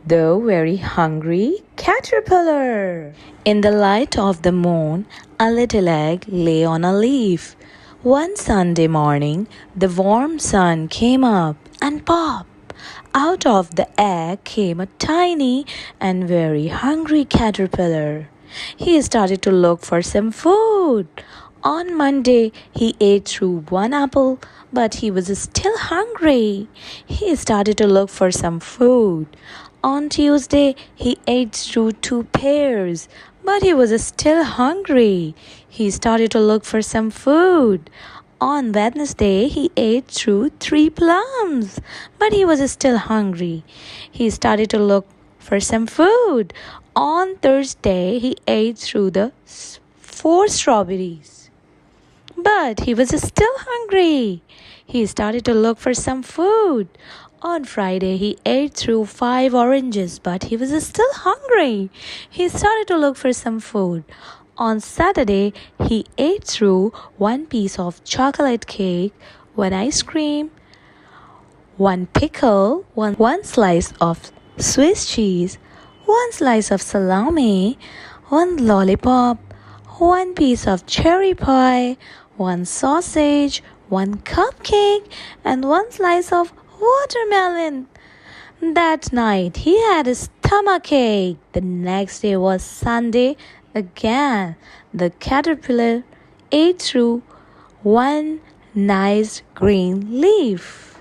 the very hungry caterpillar. In the light of the moon, a little egg lay on a leaf. One Sunday morning, the warm sun came up and pop! Out of the egg came a tiny and very hungry caterpillar. He started to look for some food. On Monday, he ate through one apple, but he was still hungry. He started to look for some food. On Tuesday, he ate through two pears, but he was still hungry. He started to look for some food. On Wednesday, he ate through three plums, but he was still hungry. He started to look for some food. On Thursday, he ate through the four strawberries, but he was still hungry. He started to look for some food. On Friday, he ate through five oranges, but he was still hungry. He started to look for some food. On Saturday, he ate through one piece of chocolate cake, one ice cream, one pickle, one slice of Swiss cheese, one slice of salami, one lollipop, one piece of cherry pie, one sausage, one cupcake, and one slice of watermelon. That night he had a stomachache. The next day was Sunday. Again, the caterpillar ate through one nice green leaf.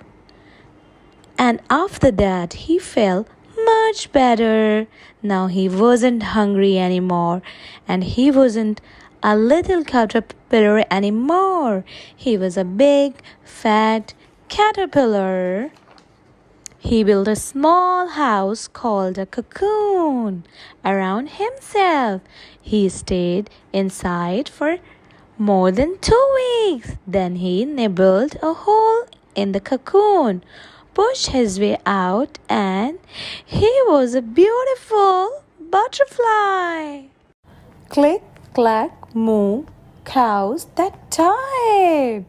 And after that, he felt much better. Now he wasn't hungry anymore, and he wasn't a little caterpillar anymore. He was a big, fat caterpillar. He built a small house called a cocoon around himself. He stayed inside for more than 2 weeks. Then he nibbled a hole in the cocoon, pushed his way out, and he was a beautiful butterfly. Click, clack, moo, cows that type.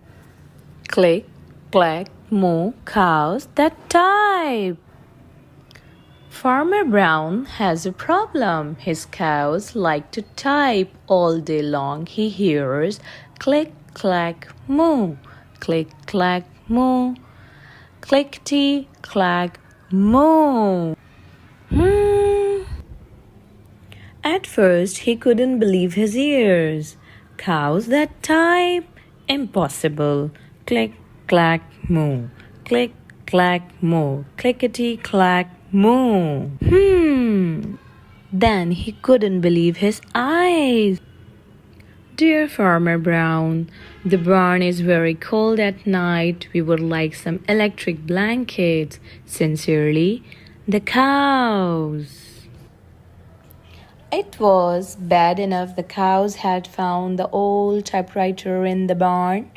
Click, clack, moo, cows that type. Farmer Brown has a problem. His cows like to type all day long. He hears click, clack, moo, click, clack, moo, clickety, clack, moo. At first, he couldn't believe his ears. Cows that type? Impossible. Click, clack, moo. Click, clack, moo. Clickety, clack, moo. Then he couldn't believe his eyes. Dear Farmer Brown, the barn is very cold at night. We would like some electric blankets. Sincerely, the cows. It was bad enough the cows had found the old typewriter in the barn.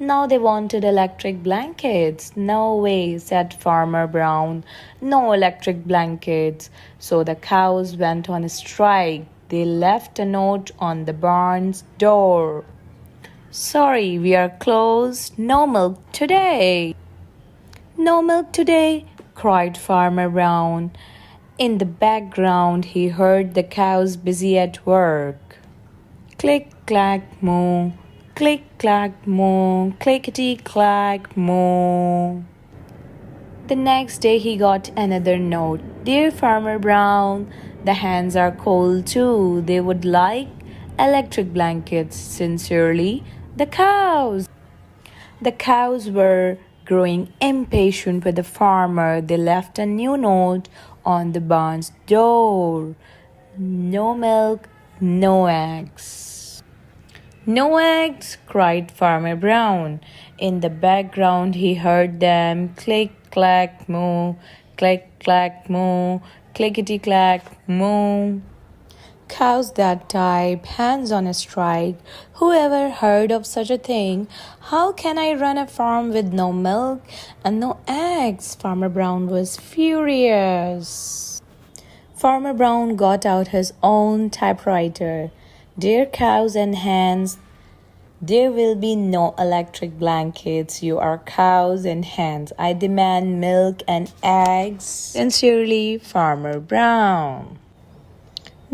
Now they wanted electric blankets. No way, said Farmer Brown. No electric blankets. So the cows went on a strike. They left a note on the barn's door. Sorry, we are closed. No milk today. No milk today, cried Farmer Brown. In the background, he heard the cows busy at work. Click, clack, moo. Click, clack, moo. Clickety, clack, moo. The next day, he got another note. Dear Farmer Brown, the hens are cold too. They would like electric blankets. Sincerely, the cows. The cows were growing impatient with the farmer. They left a new note on the barn's door. No milk, no eggs. No eggs, cried Farmer Brown. In the background, he heard them click, clack, moo, click, clack, moo, clickety, clack, moo. Cows that type, hands on a strike. Whoever heard of such a thing? How can I run a farm with no milk and no eggs? Farmer Brown was furious. Farmer Brown got out his own typewriter. Dear cows and hens, There will be no electric blankets. You are cows and hens. I demand milk and eggs. Sincerely, Farmer Brown.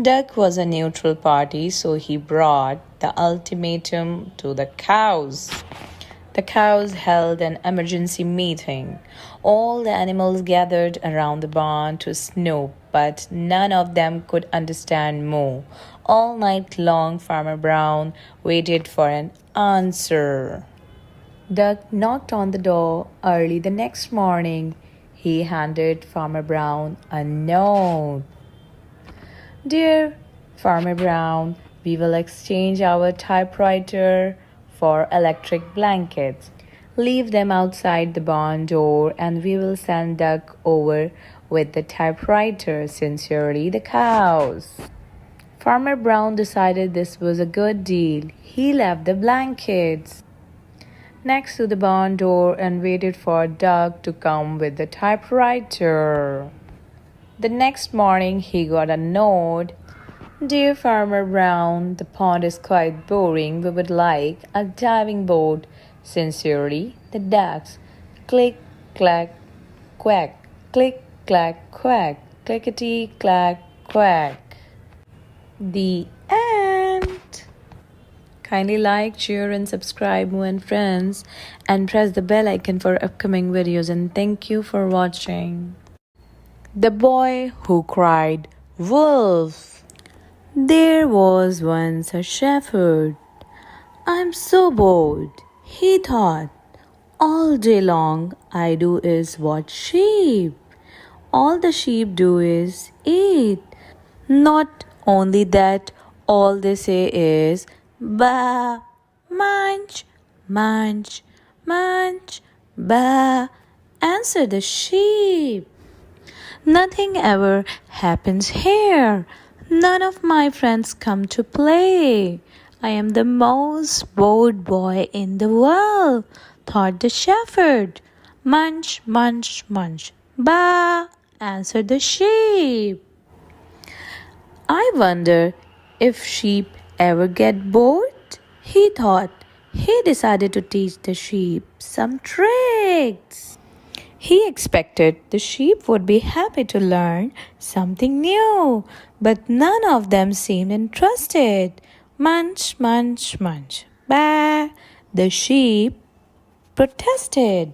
Duck was a neutral party, so he brought the ultimatum to the cows. The cows held an emergency meeting. All the animals gathered around the barn to snoop, but none of them could understand moo. All night long, Farmer Brown waited for an answer. Duck knocked on the door early the next morning. He handed Farmer Brown a note. Dear Farmer Brown, we will exchange our typewriter for electric blankets. Leave them outside the barn door and we will send Duck over with the typewriter. Sincerely, the cows. Farmer Brown decided this was a good deal. He left the blankets next to the barn door and waited for Duck to come with the typewriter. The next morning he got a note. Dear Farmer Brown, the pond is quite boring. We would like a diving board. Sincerely, the ducks. Click, clack, quack. Click, clack, quack. Clickety, clack, quack. The end. Kindly like, share and subscribe, Moo and Friends, and press the bell icon for upcoming videos, and thank you for watching. The Boy Who Cried Wolf. There was once a shepherd. I'm so bored, he thought. All day long I do is watch sheep. All the sheep do is eat. Not only that, all they say is ba, munch, munch, munch, ba. Answer the sheep. Nothing ever happens here. None of my friends come to play. I am the most bored boy in the world, thought the shepherd. Munch, munch, munch. Ba, answered the sheep. I wonder if sheep ever get bored, he thought. He decided to teach the sheep some tricks. He expected the sheep would be happy to learn something new, but none of them seemed interested. Munch, munch, munch. Bah! The sheep protested.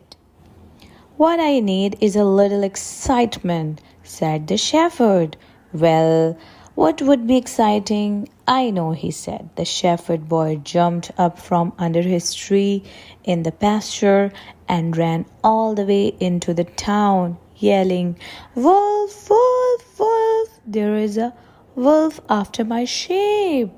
What I need is a little excitement, said the shepherd. Well, what would be exciting? I know, he said. The shepherd boy jumped up from under his tree in the pasture and ran all the way into the town, yelling, Wolf, wolf, wolf, there is a wolf after my sheep.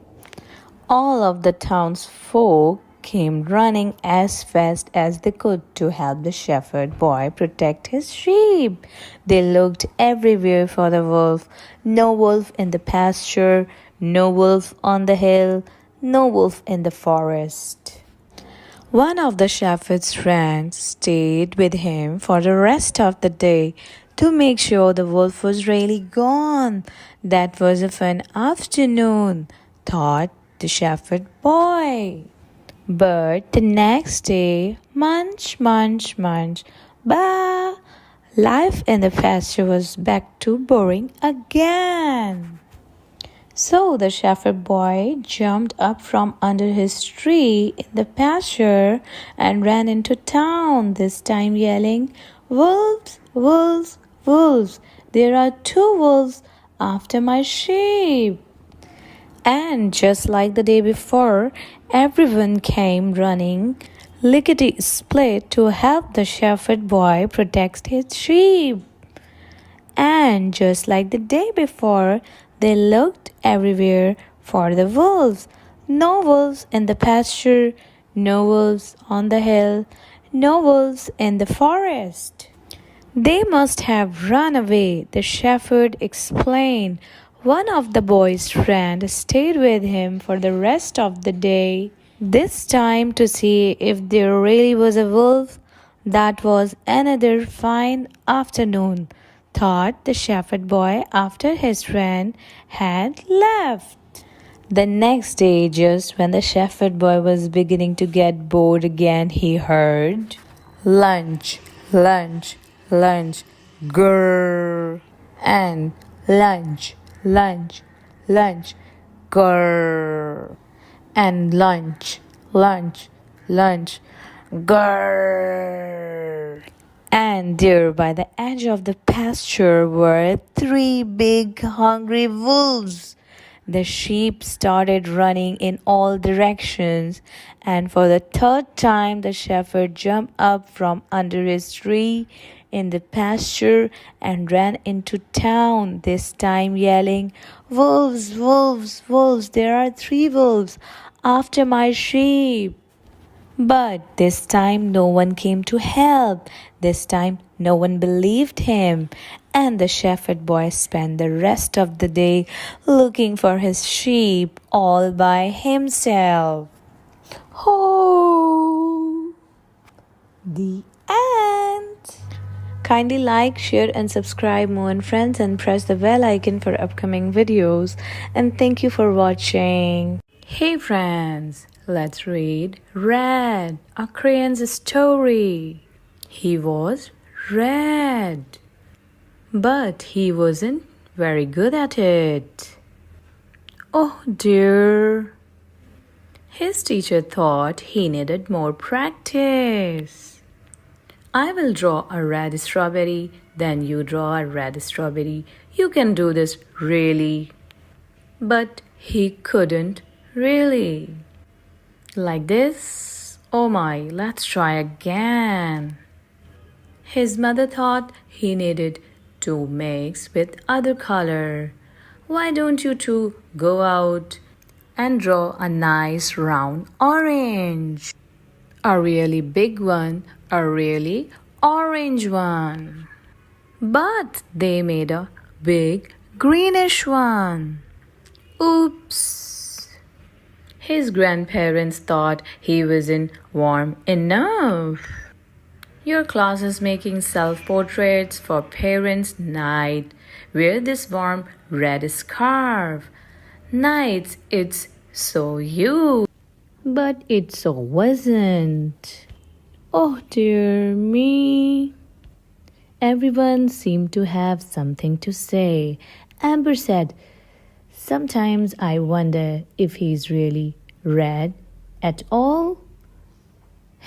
All of the townsfolk came running as fast as they could to help the shepherd boy protect his sheep. They looked everywhere for the wolf. No wolf in the pasture, no wolf on the hill, no wolf in the forest. One of the shepherd's friends stayed with him for the rest of the day to make sure the wolf was really gone. That was a fun afternoon, thought the shepherd boy. But the next day, munch, munch, munch, bah! Life in the pasture was back to boring again. So the shepherd boy jumped up from under his tree in the pasture and ran into town, this time yelling, Wolves, wolves, wolves, there are 2 wolves after my sheep. And just like the day before, everyone came running lickety-split to help the shepherd boy protect his sheep. And just like the day before, they looked everywhere for the wolves. No wolves in the pasture, no wolves on the hill, no wolves in the forest. They must have run away, the shepherd explained. One of the boy's friends stayed with him for the rest of the day, this time to see if there really was a wolf. That was another fine afternoon, thought the shepherd boy after his friend had left. The next day, just when the shepherd boy was beginning to get bored again, he heard lunch, lunch, lunch, grrr, and lunch, lunch, lunch, grrr, and lunch, lunch, lunch, grrr. And there by the edge of the pasture were three big hungry wolves. The sheep started running in all directions, and for the third time the shepherd jumped up from under his tree in the pasture and ran into town, this time yelling, "Wolves, wolves, wolves, there are three wolves after my sheep." But this time no one came to help. This time no one believed him. And the shepherd boy spent the rest of the day looking for his sheep all by himself. Oh, the end. Kindly like, share and subscribe Moon Friends and press the bell icon for upcoming videos. And thank you for watching. Hey friends, let's read Red, a crayon's story. He was red, but he wasn't very good at it. Oh dear. His teacher thought he needed more practice. I will draw a red strawberry, then you draw a red strawberry. You can do this really. But he couldn't really. Like this? Oh my, let's try again. His mother thought he needed to mix with other color. Why don't you two go out and draw a nice round orange? A really big one, a really orange one. But they made a big greenish one. Oops. His grandparents thought he wasn't warm enough. Your class is making self-portraits for parents' night. Wear this warm red scarf. Nights, it's so you. But it so wasn't. Oh dear me. Everyone seemed to have something to say. Amber said, "Sometimes I wonder if he's really red at all."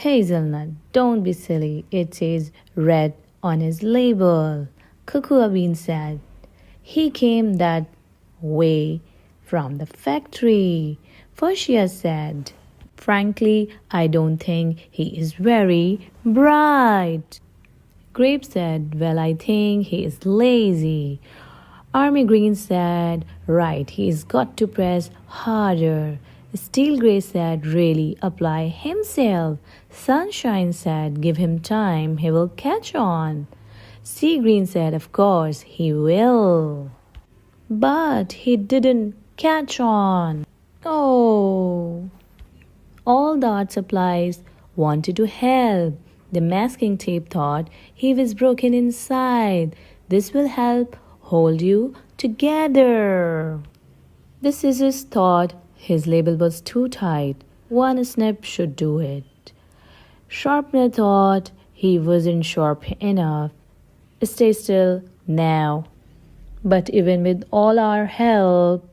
Hazelnut, don't be silly. It says red on his label. Cocoa Bean said, "He came that way from the factory." Faucia said, "Frankly, I don't think he is very bright." Grape said, "Well, I think he is lazy." Army Green said, "Right, he's got to press harder." Steel Grey said, "Really apply himself." Sunshine said, "Give him time, he will catch on." Sea Green said, "Of course he will." But he didn't catch on. Oh. All the art supplies wanted to help. The masking tape thought he was broken inside. This will help hold you together. The scissors thought his label was too tight. One snip should do it. Sharpener thought he wasn't sharp enough. Stay still now. But even with all our help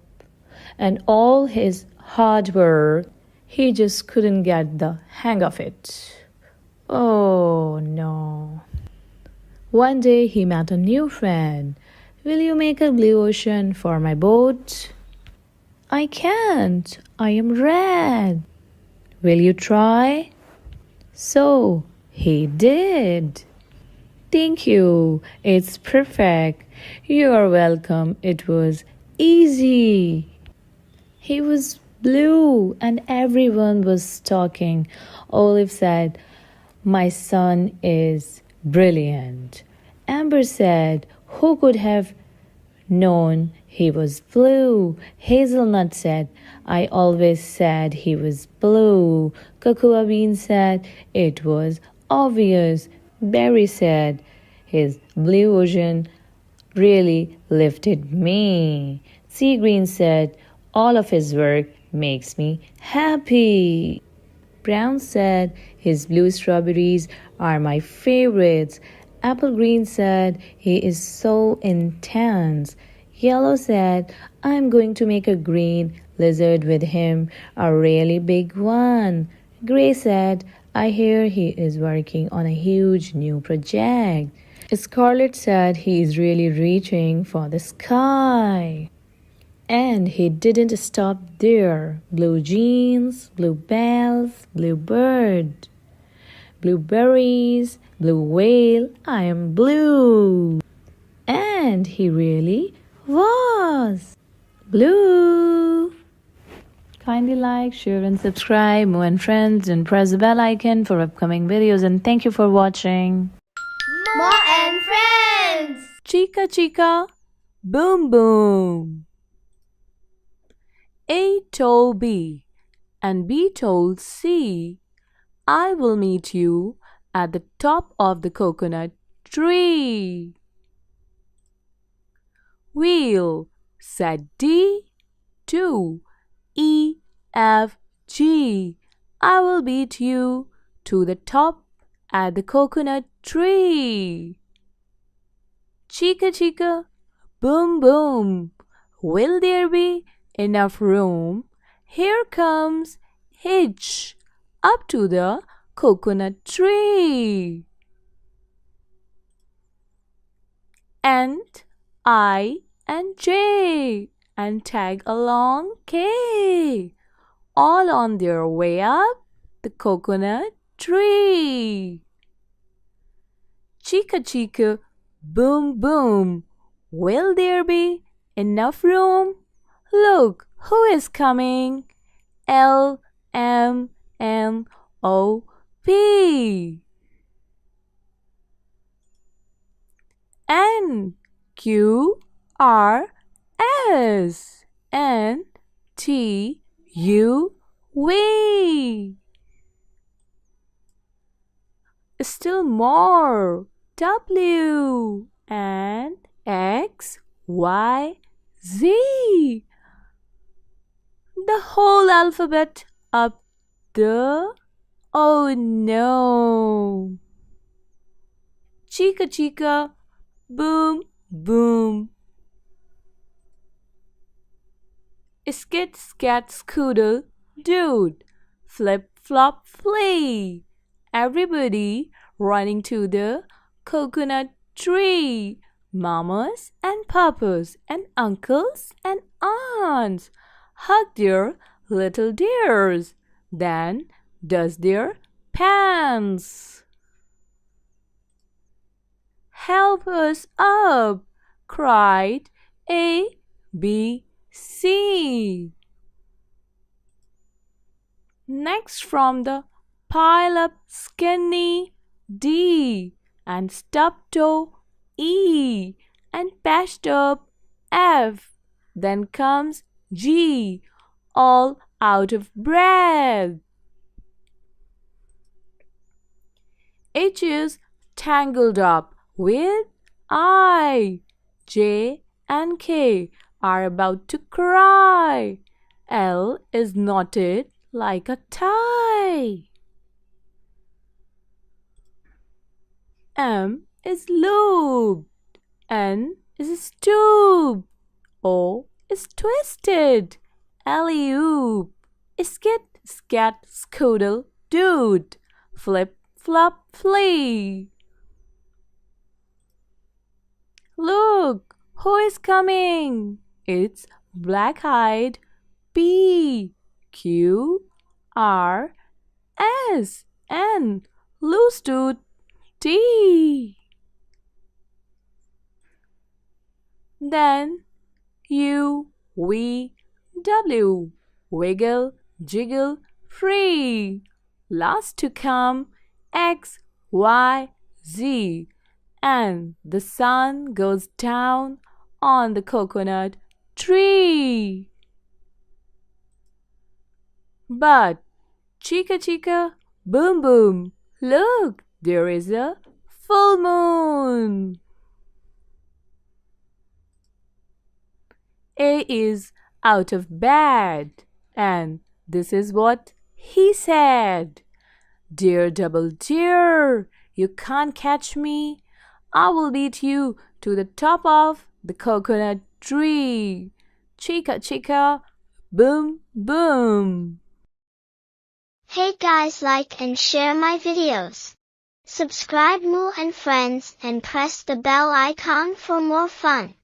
and all his hard work, he just couldn't get the hang of it. Oh no. One day he met a new friend. "Will you make a blue ocean for my boat?" "I can't. I am red." "Will you try?" So he did. "Thank you. It's perfect." "You're welcome. It was easy." He was blue and everyone was talking. Olive said, "My son is brilliant." Amber said, "Who could have known he was blue?" Hazelnut said, "I always said he was blue." Cocoa Bean said, "It was obvious." Berry said, "His blue ocean really lifted me." Sea Green said, All of his work makes me happy. Brown said his blue strawberries are my favorites. Apple Green said he is so intense. Yellow said, I'm going to make a green lizard with him, a really big one. Gray said, I hear he is working on a huge new project. Scarlet said he is really reaching for the sky. And he didn't stop there. Blue jeans, blue bells, blue bird, blueberries, blue whale, I am blue. And he really was blue. Kindly like, share and subscribe, Mo and friends, and press the bell icon for upcoming videos. And thank you for watching. Mo and friends. Chica chica, boom boom. A told B, and B told C, I will meet you at the top of the coconut tree. We'll, said D to E, F, G, I will beat you to the top at the coconut tree. Chica chica, boom boom, will there be enough room? Here comes H up to the coconut tree. And I and J and tag along K, all on their way up the coconut tree. Chica chica, boom boom, will there be enough room? Look, who is coming? L, M, N, O, P. N, Q, R, S. N, T, U, V. Still more. W, and X, Y, Z. The whole alphabet up the... Oh no! Chica chica, boom boom. Skit scat scoodle dude, flip flop flee. Everybody running to the coconut tree. Mamas and papas and uncles and aunts hug their little dears, then does their pants. Help us up, cried A, B, C. Next from the pile up skinny D and stubbed toe E and patched up F. Then comes G, all out of breath. H is tangled up with I. J and K are about to cry. L is knotted like a tie. M is looped. N is stooped. O is twisted. Alley-oop. Skit, scat, scoodle, dude. Flip, flop, flee. Look, who is coming? It's black-eyed P, Q, R, S, and loose tooth T. Then U, V, W, wiggle, jiggle, free. Last to come X, Y, Z, and the sun goes down on the coconut tree. But chica chica, boom boom, look, there is a full moon. A is out of bed. And this is what he said. Dear double dear, you can't catch me. I will beat you to the top of the coconut tree. Chica chica, boom boom. Hey guys, like and share my videos. Subscribe Moo and Friends and press the bell icon for more fun.